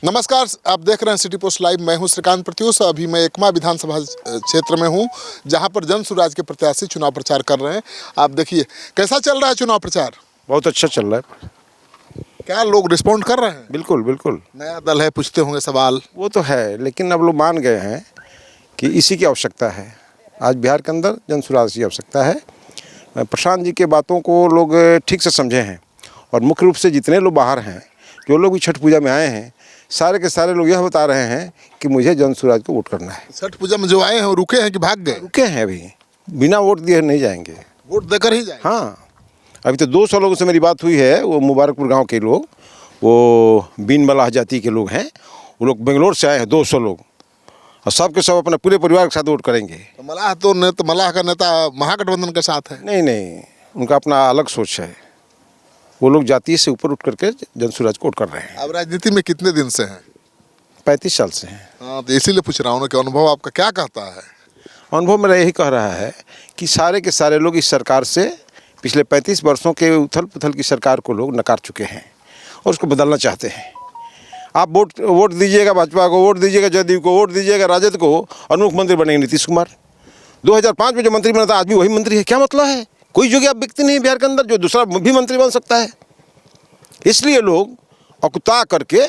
नमस्कार, आप देख रहे हैं सिटी पोस्ट लाइव। मैं हूं श्रीकांत प्रत्युष। अभी मैं एकमा विधानसभा क्षेत्र में हूं, जहां पर जन सुराज के प्रत्याशी चुनाव प्रचार कर रहे हैं। आप देखिए कैसा चल रहा है चुनाव प्रचार। बहुत अच्छा चल रहा है। क्या लोग रिस्पॉन्ड कर रहे हैं? बिल्कुल बिल्कुल। नया दल है, पूछते होंगे सवाल। वो तो है, लेकिन अब लोग मान गए हैं कि इसी की आवश्यकता है। आज बिहार के अंदर जन सुराज की आवश्यकता है। प्रशांत जी के बातों को लोग ठीक से समझे हैं, और मुख्य रूप से जितने लोग बाहर हैं, जो लोग भी छठ पूजा में आए हैं, सारे के सारे लोग यह बता रहे हैं कि मुझे जन सुराज को वोट करना है। छठ पूजा में जो आए हैं वो रुके हैं कि भाग गए? रुके हैं, अभी बिना वोट दिए नहीं जाएंगे। वोट देकर ही जाएंगे? हाँ, अभी तो 200 लोगों से मेरी बात हुई है। वो मुबारकपुर गांव के लोग, वो बीन मलाह जाति के लोग हैं। वो लोग बेंगलोर से आए हैं, 200 लोग, और सब के सब अपने पूरे परिवार के साथ वोट करेंगे। तो मलाह का नेता महागठबंधन के साथ है? नहीं, उनका अपना अलग सोच है। वो लोग जाति से ऊपर उठ करके जन सुराज को वोट कर रहे हैं। अब राजनीति में कितने दिन से हैं? 35 साल से हैं। हाँ, तो इसीलिए पूछ रहा हूँ ना कि अनुभव आपका क्या कहता है? अनुभव मेरा यही कह रहा है कि सारे के सारे लोग इस सरकार से, पिछले 35 वर्षों के उथल पुथल की सरकार को लोग नकार चुके हैं और उसको बदलना चाहते हैं। आप वोट दीजिएगा भाजपा को, वोट दीजिएगा जदयू को, वोट दीजिएगा राजद को, और मुख्यमंत्री बनेंगे नीतीश कुमार। 2005 में जो मंत्री बना था आज भी वही मंत्री है। क्या मतलब है? कोई योग्य आप व्यक्ति नहीं है बिहार के अंदर जो दूसरा भी मंत्री बन सकता है। इसलिए लोग अकुता करके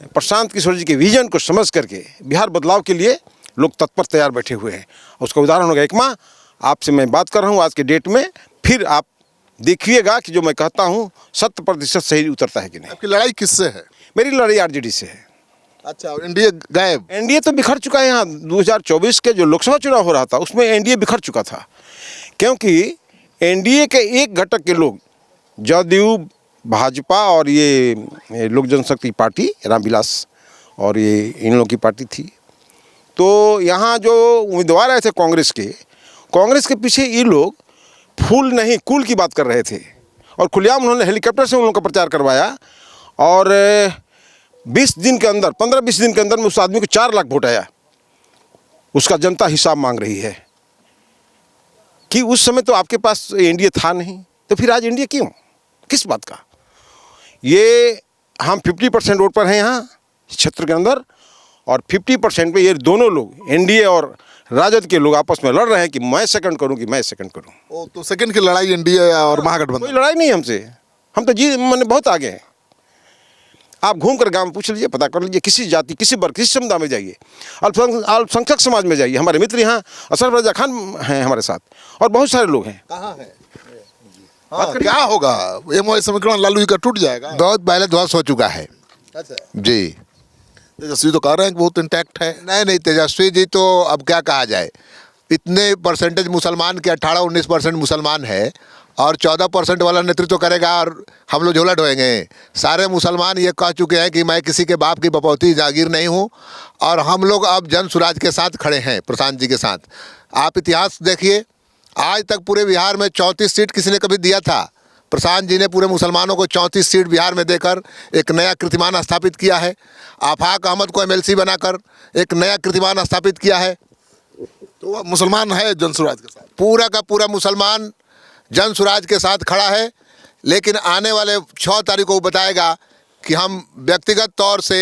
प्रशांत किशोर जी के विजन को समझ करके बिहार बदलाव के लिए लोग तत्पर तैयार बैठे हुए हैं। उसका उदाहरण होगा एकमा। आपसे मैं बात कर रहा हूँ आज के डेट में, फिर आप देखिएगा कि जो मैं कहता हूँ 100% सही उतरता है कि नहीं। आपकी लड़ाई किससे है? मेरी लड़ाई आरजेडी से है। अच्छा, एनडीए गायब? एनडीए तो बिखर चुका है। यहाँ 2024 के जो लोकसभा चुनाव हो रहा था उसमें एनडीए बिखर चुका था, क्योंकि एनडीए के एक घटक के लोग, जदयू, भाजपा और ये लोक जनशक्ति पार्टी रामविलास और ये इन लोगों की पार्टी थी। तो यहाँ जो उम्मीदवार आए थे कांग्रेस के पीछे ये लोग फूल नहीं कूल की बात कर रहे थे, और खुलेआम उन्होंने हेलीकॉप्टर से उन लोगों का प्रचार करवाया। और 20 दिन के अंदर, 15-20 दिन के अंदर में उस आदमी को 4 लाख वोट आया। उसका जनता हिसाब मांग रही है कि उस समय तो आपके पास एनडीए था नहीं, तो फिर आज एनडीए क्यों, किस बात का? ये हम 50% वोट पर हैं यहाँ क्षेत्र के अंदर, और 50% पे ये दोनों लोग एनडीए और राजद के लोग आपस में लड़ रहे हैं कि मैं सेकंड करूं कि मैं सेकंड करूं। ओ, तो सेकंड की लड़ाई एनडीए और महागठबंधन? कोई लड़ाई नहीं है हमसे। हम तो मैंने बहुत आगे हैं। आप घूम कर गाँव में पूछ लीजिए, पता कर लीजिए, किसी जाति, किसी वर्ग, किसी समुदाय में जाइए, अल्पसंख्यक समाज में जाइए। हमारे मित्र यहाँ अशरफ रजा खान हैं हमारे साथ, और बहुत सारे लोग हैं। कहाँ है? हाँ, क्या होगा? एमओए समीकरण लालू जी का टूट जाएगा? बहुत पहले ध्वस्त हो चुका है। अच्छा जी, तेजस्वी तो कह रहे हैं कि बहुत इंटैक्ट है। नहीं, तेजस्वी जी तो अब क्या कहा जाए, इतने परसेंटेज मुसलमान के 18-19% मुसलमान है, और 14% वाला नेतृत्व करेगा और हम लोग झोला ढोएंगे। सारे मुसलमान ये कह चुके हैं कि मैं किसी के बाप की बपौती जागीर नहीं हूँ, और हम लोग अब जन सुराज के साथ खड़े हैं, प्रशांत जी के साथ। आप इतिहास देखिए, आज तक पूरे बिहार में 34 सीट किसी ने कभी दिया था? प्रशांत जी ने पूरे मुसलमानों को 34 सीट बिहार में देकर एक नया कीर्तिमान स्थापित किया है। आफाक अहमद को एमएलसी बनाकर एक नया कीर्तिमान स्थापित किया है। तो वह मुसलमान है जन सुराज के साथ? पूरा का पूरा मुसलमान जन सुराज के साथ खड़ा है। लेकिन आने वाले 6 तारीख को बताएगा कि हम व्यक्तिगत तौर से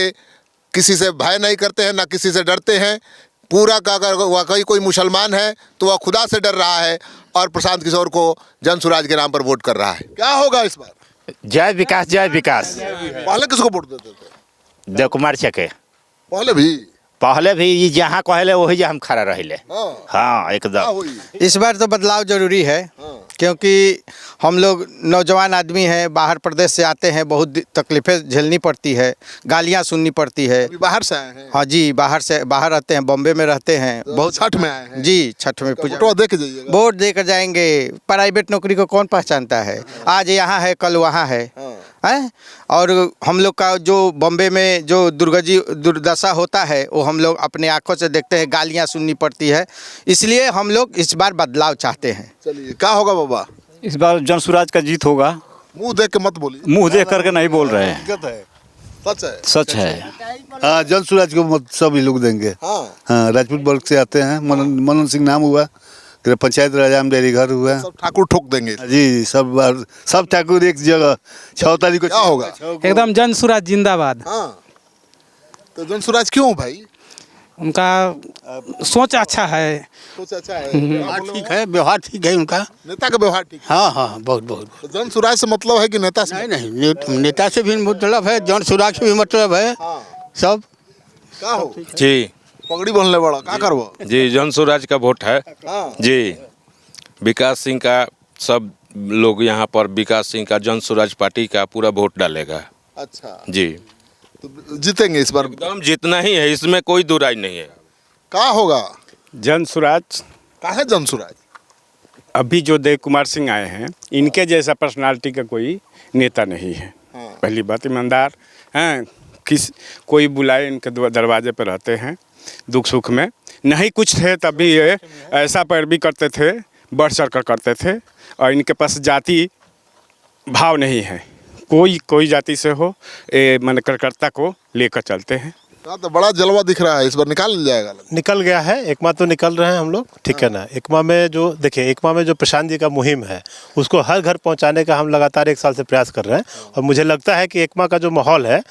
किसी से भय नहीं करते हैं, ना किसी से डरते हैं। पूरा का अगर वाकई कोई मुसलमान है तो वह खुदा से डर रहा है, और प्रशांत किशोर को जन सुराज के नाम पर वोट कर रहा है। क्या होगा इस बार? जय विकास, जय विकास। पहले किसको वोट देते थे? देव कुमार चके। पहले भी जहाँ कहले वही जे हम खड़ा रहिले। हाँ, एकदम। इस बार तो बदलाव जरूरी है, क्योंकि हम लोग नौजवान आदमी हैं, बाहर प्रदेश से आते हैं, बहुत तकलीफ़ें झेलनी पड़ती है, गालियाँ सुननी पड़ती है। बाहर से आए हैं? हाँ जी, बाहर रहते हैं, बॉम्बे में रहते हैं। बहुत छठ में आए हैं? जी, छठ में पूजा वोट दे के जाइएगा? वोट देकर जाएंगे। प्राइवेट नौकरी को कौन पहचानता है? आज यहाँ है, कल वहाँ है, हैं? और हम लोग का जो बॉम्बे में जो दुर्दशा होता है वो हम लोग अपने आंखों से देखते हैं, गालियाँ सुननी पड़ती है। इसलिए हम लोग इस बार बदलाव चाहते हैं। चलिए, क्या होगा बाबा? इस बार जन सुराज का जीत होगा। मुंह देख के मत बोलिए। मुंह देख करके नहीं बोल रहे हैं। सच है? सच है। हाँ, जन सुराज को मत सभी लोग देंगे। हाँ, राजपूत वर्ग से आते हैं। मनन सिंह नाम हुआ, पंचायत राजाम डेयरी घर हुआ, सब ठाकुर ठोक देंगे। जी, सब ठाकुर एक जगह। 6 तारीख को क्या होगा? एकदम जन सुराज जिंदाबाद। तो जनसुराज क्यों भाई? उनका सोच अच्छा है। सोच अच्छा है, व्यवहार ठीक है, व्यवहार ठीक है उनका। नेता का व्यवहार ठीक है। हाँ हाँ, बहुत बहुत। तो जनसुराज से मतलब है कि नेता से? नहीं नहीं, नेता से भी मतलब है, जन सुराग से भी मतलब है, सब। का हो जी पगड़ी बनले बड़ा का करबो? जी जन स्वराज का वोट है जी। विकास सिंह का सब लोग यहाँ पर विकास सिंह का जन स्वराज पार्टी का पूरा वोट डालेगा। अच्छा, जी तो जीतेंगे इस बार? एकदम जितना ही है, इसमें कोई दुराई नहीं है। का होगा? जन सुराज का है जनसुराज? अभी जो देव कुमार सिंह आए हैं, इनके जैसा पर्सनालिटी का कोई नेता नहीं है। पहली बात, ईमानदार हैं, कोई बुलाए इनके दरवाजे पर रहते हैं, दुख सुख में नहीं कुछ थे तब भी ये ऐसा पैरवी करते थे, बढ़ चढ़ कर करते थे। और इनके पास जाति भाव नहीं है, कोई जाति से हो मन कार्यकर्ता को लेकर चलते हैं। तो बड़ा जलवा दिख रहा है, इस बार निकाल जाएगा? निकल गया है, एकमा तो निकल रहे हैं हम लोग, ठीक है ना। एकमा में जो देखिए, एकमा में जो प्रशांत जी का मुहिम है उसको हर घर पहुंचाने का हम लगातार 1 साल से प्रयास कर रहे हैं। और मुझे लगता है कि एकमा का जो माहौल है,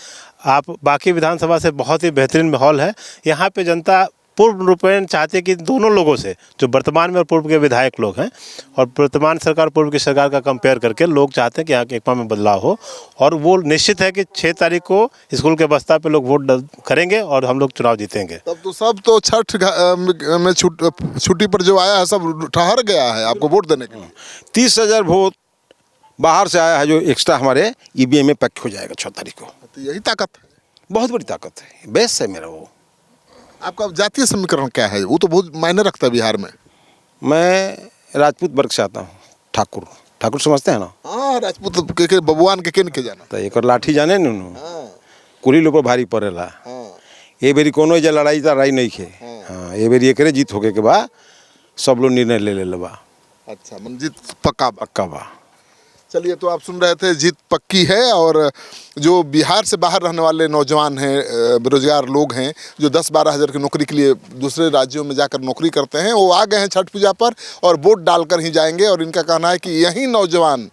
आप बाकी विधानसभा से बहुत ही बेहतरीन माहौल है। यहाँ पे जनता पूर्ण रूपेण चाहते कि दोनों लोगों से, जो वर्तमान में और पूर्व के विधायक लोग हैं, और वर्तमान सरकार पूर्व की सरकार का कंपेयर करके लोग चाहते हैं कि यहाँ के एकमा में बदलाव हो। और वो निश्चित है कि 6 तारीख को स्कूल के बस्ता पे लोग वोट करेंगे और हम लोग चुनाव जीतेंगे। तब तो सब तो छठ में छुट्टी पर जो आया है सब ठहर गया है आपको वोट देने के लिए। 30,000 वोट बाहर से आया है जो एक्स्ट्रा हमारे ईवीएम में पैक हो जाएगा 6 तारीख को। तो यही ताकत है, बहुत बड़ी ताकत है, बेस है मेरा वो। आपका जातीय समीकरण क्या है? वो तो बहुत मायने रखता है बिहार में। मैं राजपूत वर्ग से आता हूँ, ठाकुर समझते हैं ना? हाँ, राजपूत के बबुआन के जाना तो एक लाठी जाने न कुली लोग भारी पड़ेला। ये बेरी कोनो जे लड़ाई नहीं खे। हाँ, ये बेरी एकरे जीत होके के बा सब लोग निर्णय ले लेबा। अच्छा, मन जीत पक्का बा। चलिए, तो आप सुन रहे थे, जीत पक्की है। और जो बिहार से बाहर रहने वाले नौजवान हैं, बेरोजगार लोग हैं, जो 10-12 हज़ार की नौकरी के लिए दूसरे राज्यों में जाकर नौकरी करते हैं, वो आ गए हैं छठ पूजा पर और वोट डालकर ही जाएंगे। और इनका कहना है कि यही नौजवान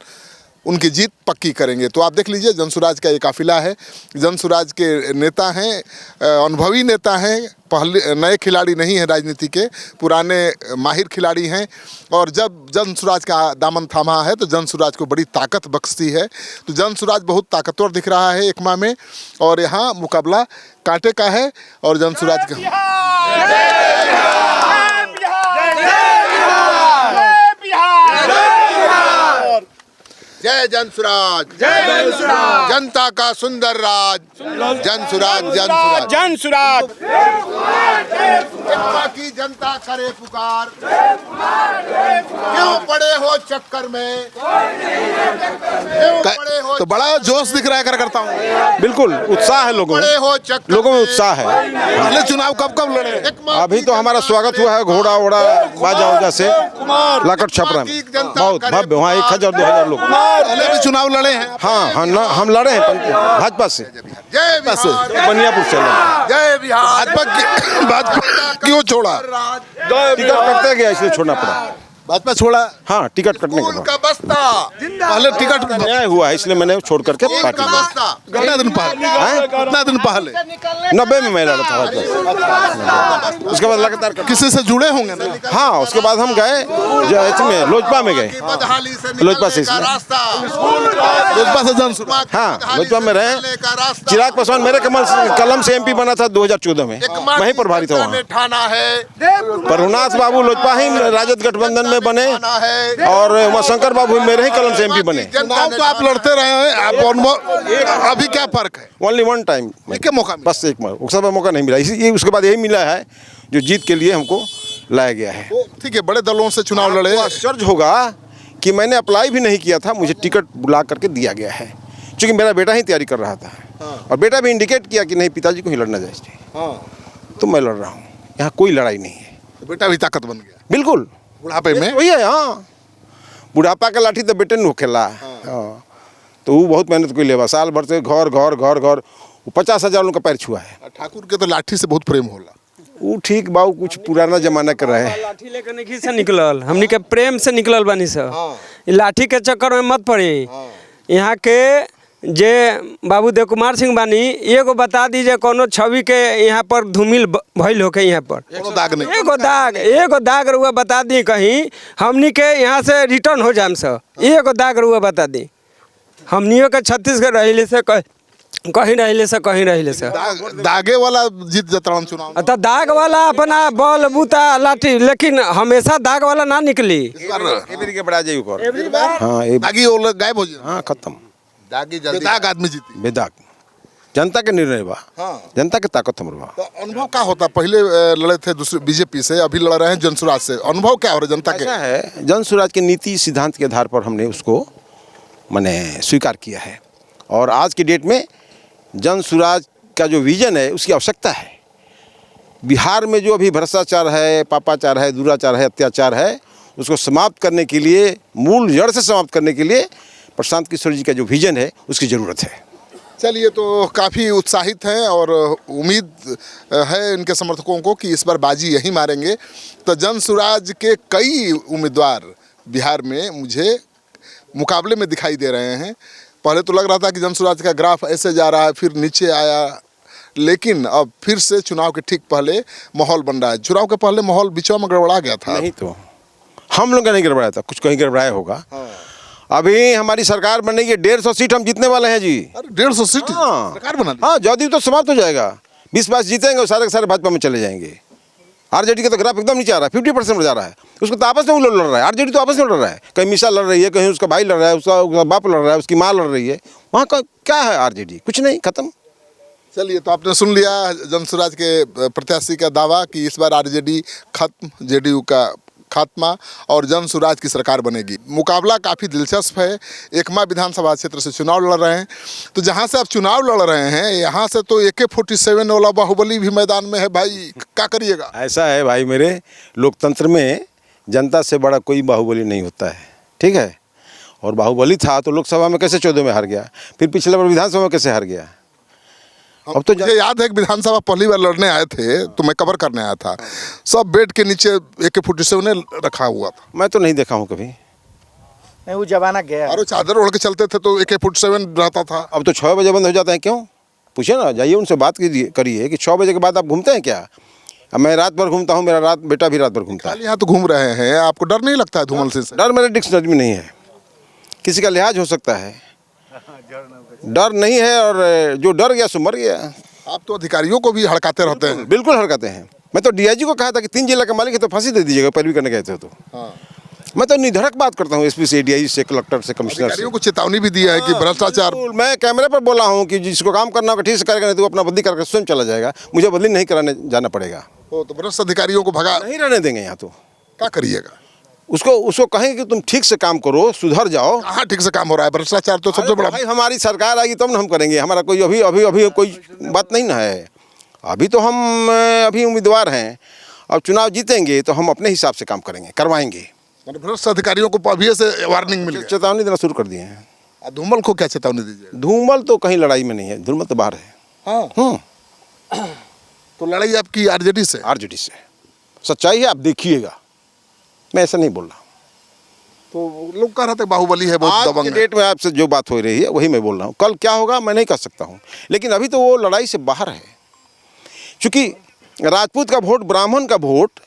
उनकी जीत पक्की करेंगे। तो आप देख लीजिए, जनसुराज का ये काफिला है। जनसुराज के नेता हैं, अनुभवी नेता हैं, पहले नए खिलाड़ी नहीं हैं राजनीति के, पुराने माहिर खिलाड़ी हैं। और जब जनसुराज का दामन थामा है तो जनसुराज को बड़ी ताकत बख्शती है। तो जनसुराज बहुत ताकतवर दिख रहा है एकमा में। और यहाँ मुकाबला कांटे का है और जनसुराज का। जय जनसुराज, जय जनसुराज, जनता का सुंदर राज, जनसुराज, जनसुराज। एकमा की जनता करे पुकार, क्यों पड़े हो चक्कर में, क्यों पड़े हो? तो बड़ा जोश दिख रहा है कार्यकर्ता हूँ। बिल्कुल उत्साह है लोगों पड़े हो चक्कर, लोगों में उत्साह है। पहले चुनाव कब लड़े? अभी तो हमारा स्वागत हुआ है घोड़ा वोड़ा बाजा उजा से लाकट छपरा में, बहुत भव्य। वहाँ 1,000-2,000 लोग पहले भी चुनाव लड़े हैं? हाँ, हम लड़े हैं भाजपा से, जय बिहार, बनियापुर से। जय बिहार। भाजपा क्यों छोड़ा? टिकट कटते गया इसलिए छोड़ना पड़ा। भाजपा छोड़ा? हाँ, टिकट कटने के उनका बाद बस्ता, पहले टिकट न्याय हुआ है इसलिए मैंने छोड़ करके पार्टी उनका बस्ता। कितना दिन पहले? कितना दिन पहले? 90 में मैं लड़ा था भाजपा। उसके बाद लगातार किसी से जुड़े होंगे ना? हाँ, उसके बाद हम गए इसमें लोजपा में गए, लोजपा से लोजपा से जनसुराज। हाँ, लोजपा में रहे। चिराग पासवान मेरे कलम से MP बना था 2014 में, वहीं प्रभारी था वहाँ। प्रभुनाथ बाबू लोजपा ही राजद गठबंधन में बने और उमाशंकर बाबू मेरे ही कलम से MP बने। चुनाव तो आप लड़ते रहे हैं, आप अभी क्या फर्क है? ओनली वन टाइम मौका बस एक मौका नहीं मिला, इसी उसके बाद यही मिला है जो जीत के लिए हमको लाया गया है। ठीक है, बड़े दलों से चुनाव लड़े। आश्चर्य होगा कि मैंने अप्लाई भी नहीं किया था, मुझे टिकट बुला करके दिया गया है, क्योंकि मेरा बेटा ही तैयारी कर रहा था। और बेटा भी इंडिकेट किया कि नहीं, पिताजी को ही लड़ना चाहिए। तो मैं लड़ रहा हूँ, यहाँ कोई लड़ाई नहीं है। बेटा भी ताकत बन गया बिल्कुल बुढ़ापे में। वही है, हाँ, बुढ़ापा का लाठी तो बेटे ने खेला। हाँ, तो वो बहुत मेहनत कोई लेवा, साल भर से घर 50,000 लोगों का पैर छुआ है। ठाकुर के तो लाठी से बहुत प्रेम होला। वो ठीक बाबू कुछ पुराना जमाना कर रहे हैं। लाठी लेकर नहीं से निकलल, हमनी के प्रेम से निकलल बानी सब। लाठी के चक्कर में मत पड़ी। यहाँ के जे बाबू देव कुमार सिंह बानी एगो बता दीजिए कोनो छवि के यहाँ पर धूमिल भइल होके यहाँ पर दाग नहीं, एगो दाग रुआ बता दी कहीं हमनी के यहाँ से रिटर्न हो जाम से एगो दाग रुआ बता दी हमनियों के छत्तीसगढ़ रहिले से कहीं रहिले से दागे वाला जीत जतराम चुनाव तो दाग वाला अपना बल बूता लाठी लेकिन हमेशा दाग वाला ना निकली के बढ़ा जाइए हाँ दागी वो लोग गायब हो जाए। हाँ खत्म दागी जल्दी दाग आदमी जीती। बेदाग जनता के निर्णय बा। हाँ। जनता के ताकत हमर बा। तो अनुभव क्या होता, पहले लड़े थे दूसरे बीजेपी से, अभी लड़ रहे हैं जनसुराज से, अनुभव क्या हो रहा है जनता के? ऐसा है जनसुराज के नीति सिद्धांत के आधार पर हमने उसको मैंने स्वीकार किया है और आज की डेट में जनसुराज का जो विजन है उसकी आवश्यकता है। बिहार में जो अभी भ्रष्टाचार है, पापाचार है, दुराचार है, अत्याचार है, उसको समाप्त करने के लिए, मूल जड़ से समाप्त करने के लिए प्रशांत किशोर जी का जो विजन है उसकी ज़रूरत है। चलिए, तो काफ़ी उत्साहित हैं और उम्मीद है इनके समर्थकों को कि इस बार बाजी यही मारेंगे। तो जनसुराज के कई उम्मीदवार बिहार में मुझे मुकाबले में दिखाई दे रहे हैं। पहले तो लग रहा था कि जनसुराज का ग्राफ ऐसे जा रहा है, फिर नीचे आया, लेकिन अब फिर से चुनाव के ठीक पहले माहौल बन रहा है। चुनाव के पहले माहौल बीचों में गड़बड़ा गया था। नहीं तो हम लोग का नहीं गड़बड़ाया था, कुछ कहीं गड़बड़ाया होगा। अभी हमारी सरकार बनने की 150 सीट हम जीतने वाले हैं जी। 150 सीट सरकार बना दी? हाँ, जदयू तो समाप्त हो जाएगा, 20-22 जीतेंगे और सारे के सारे भाजपा में चले जाएंगे। आरजेडी का तो ग्राफ एकदम नीचे आ रहा है, 50% जा रहा है। उसको तो आपस में वो लड़ रहा है, आरजेडी तो आपस में लड़ रहा है। कहीं मिशा लड़ रही है, कहीं उसका भाई लड़ रहा है, उसका बाप लड़ रहा है, उसकी माँ लड़ रही है। वहाँ का क्या है आरजेडी? कुछ नहीं, खत्म। चलिए, तो आपने सुन लिया जनसुराज के प्रत्याशी का दावा कि इस बार आरजेडी खत्म, जेडीयू का खात्मा और जनसुराज की सरकार बनेगी। मुकाबला काफ़ी दिलचस्प है। एकमा विधानसभा क्षेत्र से चुनाव लड़ रहे हैं। तो जहां से आप चुनाव लड़ रहे हैं, यहाँ से तो AK-47 वाला बाहुबली भी मैदान में है भाई, क्या करिएगा? ऐसा है भाई, मेरे लोकतंत्र में जनता से बड़ा कोई बाहुबली नहीं होता है, ठीक है। और बाहुबली था तो लोकसभा में कैसे 14 में हार गया, फिर पिछले बार विधानसभा में कैसे हार गया। अब तो मुझे याद है कि विधानसभा पहली बार लड़ने आए थे तो मैं कवर करने आया था, सब बेड के नीचे AK-47 रखा हुआ था। मैं तो नहीं देखा हूँ कभी। नहीं, वो जमाना गया। और चादर ओढ़ के चलते थे तो AK-47 रहता था। अब तो 6 बजे बंद हो जाता है, क्यों? पूछिए ना, जाइए उनसे बात करिए कि 6 बजे के बाद आप घूमते हैं क्या? अब मैं रात भर घूमता हूँ, मेरा बेटा भी रात भर घूमता है। यहाँ तो घूम रहे हैं, आपको डर नहीं लगता है धूमल से? डर मेरे डिक्शनरी में नहीं है। किसी का लिहाज हो सकता है, डर नहीं है, और जो डर गया सो मर गया। आप तो अधिकारियों को भी हड़काते रहते हैं। बिल्कुल हड़काते हैं। मैं तो DIG को कहा था कि 3 जिला का मालिक है तो फांसी दे दीजिएगा, पैरवी करने गए थे तो। मैं तो निधड़क बात करता हूँ, SP से, DIG से, कलेक्टर से, कमिश्नर से। अधिकारियों को चेतावनी भी दी है कि भ्रष्टाचार। मैं कैमरे पर बोला हूँ कि जिसको काम करना होगा ठीक से करेगा, नहीं तो अपना बदली करके स्वयं चला जाएगा। मुझे बदली नहीं कराने जाना पड़ेगा। तो भ्रष्ट अधिकारियों को भगा नहीं रहने देंगे यहाँ। तो क्या करिएगा? उसको कहेंगे कि तुम ठीक से काम करो, सुधर जाओ। कहाँ ठीक से काम हो रहा है? भ्रष्टाचार तो सबसे बड़ा। भाई हमारी सरकार आएगी तब ना हम करेंगे। हमारा कोई अभी कोई बात नहीं ना है। अभी तो हम अभी उम्मीदवार हैं, अब चुनाव जीतेंगे तो हम अपने हिसाब से काम करेंगे, करवाएंगे। भ्रष्ट अधिकारियों को अभी से वार्निंग मिल गई, चेतावनी देना शुरू कर दिए हैं। धूमल को क्या चेतावनी दीजिए? धूमल तो कहीं लड़ाई में नहीं है, धूमल तो बाहर है। हाँ। तो लड़ाई आपकी आरजेडी से? आरजेडी से। सच्चाई है, आप देखिएगा, मैं ऐसा नहीं बोल रहा। तो लोग कह रहे थे बाहुबली है, बहुत आज दबंग के है। डेट में आपसे जो बात हो रही है वही मैं बोल रहा हूँ। कल क्या होगा मैं नहीं कह सकता हूँ, लेकिन अभी तो वो लड़ाई से बाहर है। क्योंकि राजपूत का वोट, ब्राह्मण का वोट,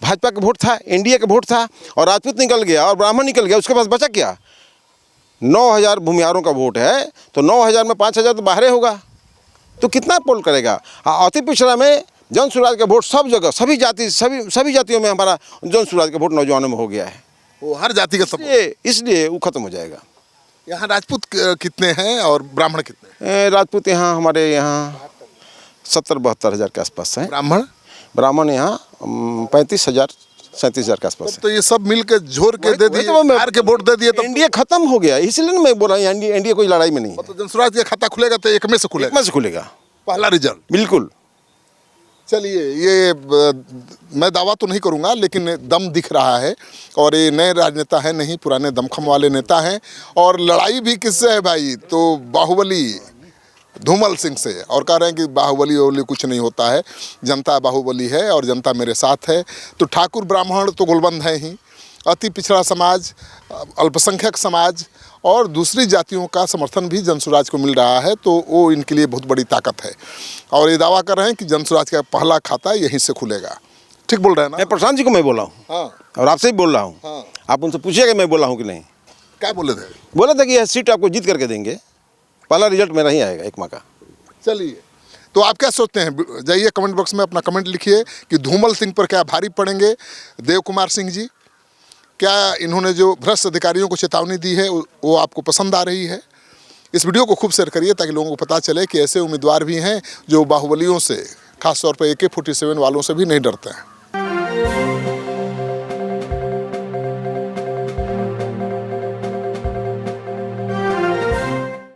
भाजपा का वोट था, NDA का वोट था, और राजपूत निकल गया और ब्राह्मण निकल गया, उसके पास बचा क्या? 9,000 भूमिहारों का वोट है, तो 9,000 में 5,000 तो बाहर होगा, तो कितना पोल करेगा? अति पिछड़ा में जनसुराज का वोट सब जगह, सभी जातियों में हमारा जनसुराज का वोट नौजवानों में हो गया है। वो हर जाति का सब, इसलिए वो खत्म हो जाएगा। यहाँ राजपूत कितने हैं और ब्राह्मण कितने? राजपूत यहाँ हमारे यहाँ 70-72 हज़ार के आसपास हैं। ब्राह्मण यहाँ 35,000-37,000 के आसपास। तो ये सब मिल के झोर के दे दिए, हार के वोट दे दिए, तो NDA खत्म हो गया। इसलिए मैं बोल रहा हूँ NDA कोई लड़ाई में नहीं है। तो जनसुराज का खाता खुलेगा तो एक में से खुलेगा, पहला रिजल्ट। बिल्कुल। चलिए, ये मैं दावा तो नहीं करूंगा, लेकिन दम दिख रहा है, और ये नए राजनेता हैं नहीं, पुराने दमखम वाले नेता हैं। और लड़ाई भी किससे है भाई? तो बाहुबली धूमल सिंह से। और कह रहे हैं कि बाहुबली कुछ नहीं होता है, जनता बाहुबली है और जनता मेरे साथ है। तो ठाकुर ब्राह्मण तो गुलबंद हैं ही, अति पिछड़ा समाज, अल्पसंख्यक समाज और दूसरी जातियों का समर्थन भी जनसुराज को मिल रहा है, तो वो इनके लिए बहुत बड़ी ताकत है। और ये दावा कर रहे हैं कि जनसुराज का पहला खाता यहीं से खुलेगा। ठीक बोल रहे हैं ना? मैं प्रशांत जी को मैं बोला हूँ, हाँ और आपसे ही बोल रहा हूँ। हाँ। आप उनसे पूछिएगा मैं बोला हूँ कि नहीं। क्या बोले थे? बोला था कि यह सीट आपको जीत करके देंगे, पहला रिजल्ट मेरा ही आएगा एकमा का। चलिए, तो आप क्या सोचते हैं? जाइए कमेंट बॉक्स में अपना कमेंट लिखिए कि धूमल सिंह पर क्या भारी पड़ेंगे देव कुमार सिंह जी। क्या इन्होंने जो भ्रष्ट अधिकारियों को चेतावनी दी है वो आपको पसंद आ रही है? इस वीडियो को खूब शेयर करिए ताकि लोगों को पता चले कि ऐसे उम्मीदवार भी हैं जो बाहुबलियों से, खासतौर पर AK-47 वालों से भी नहीं डरते हैं।